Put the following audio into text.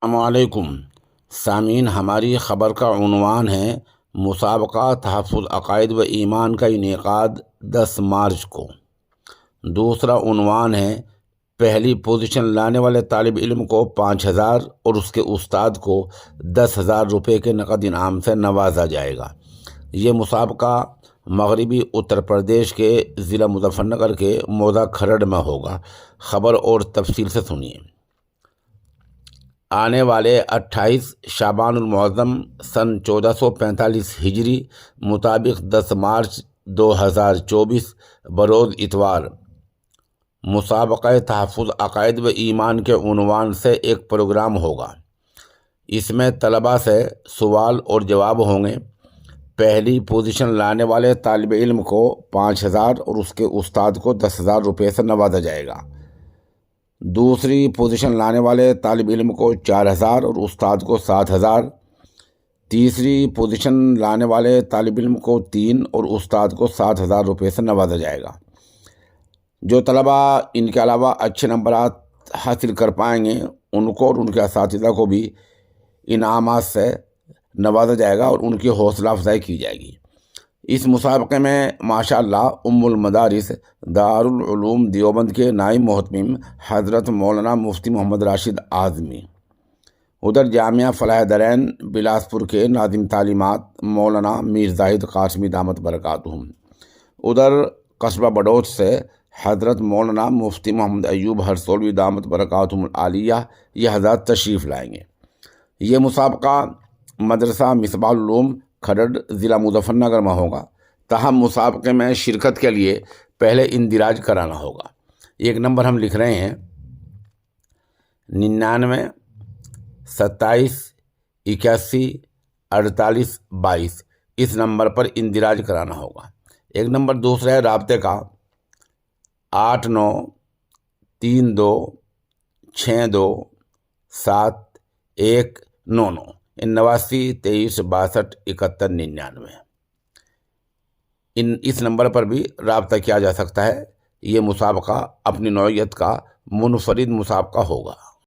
السلام علیکم سامعین، ہماری خبر کا عنوان ہے مسابقہ تحفظ عقائد و ایمان کا انعقاد 10 مارچ کو۔ دوسرا عنوان ہے پہلی پوزیشن لانے والے طالب علم کو 5,000 اور اس کے استاد کو 10,000 روپے کے نقد انعام سے نوازا جائے گا۔ یہ مسابقہ مغربی اتر پردیش کے ضلع مظفر نگر کے موضع کھرڑ میں ہوگا۔ خبر اور تفصیل سے سنیے۔ آنے والے 28 شعبان المعظم سن 1445 ہجری مطابق 10 مارچ 2024 بروز اتوار مسابقہ تحفظ عقائد و ایمان کے عنوان سے ایک پروگرام ہوگا۔ اس میں طلباء سے سوال اور جواب ہوں گے۔ پہلی پوزیشن لانے والے طالب علم کو 5,000 اور اس کے استاد کو 10,000 روپے سے نوازا جائے گا۔ دوسری پوزیشن لانے والے طالب علم کو 4,000 اور استاد کو 7,000۔ تیسری پوزیشن لانے والے طالب علم کو 3 اور استاد کو 7,000 روپے سے نوازا جائے گا۔ جو طلباء ان کے علاوہ اچھے نمبرات حاصل کر پائیں گے ان کو اور ان کے اساتذہ کو بھی انعامات سے نوازا جائے گا اور ان کی حوصلہ افزائی کی جائے گی۔ اس مسابقے میں ماشاءاللہ ام المدارس دارالعلوم دیوبند کے نائب محتمم حضرت مولانا مفتی محمد راشد اعظمی، ادھر جامعہ فلاح درین بلاسپور کے ناظم تعلیمات مولانا میر زاہد قاسمی دامت برکاتہم، ادھر قصبہ بڑوچ سے حضرت مولانا مفتی محمد ایوب ہرسولوی دامت برکاتہم العالیہ، یہ حضرات تشریف لائیں گے۔ یہ مسابقہ مدرسہ مصباح العلوم کھرڑ ضلع مظفر نگر میں ہوگا۔ تاہم مسابقے میں شرکت کے لیے پہلے اندراج کرانا ہوگا۔ ایک نمبر ہم لکھ رہے ہیں 99 27 81 48 22، اس نمبر پر اندراج کرانا ہوگا۔ ایک نمبر دوسرا ہے رابطے کا 89 32 62 7 199 89 23 62 71 99۔ اس نمبر پر بھی رابطہ کیا جا سکتا ہے۔ یہ مسابقہ اپنی نوعیت کا منفرد مسابقہ ہوگا۔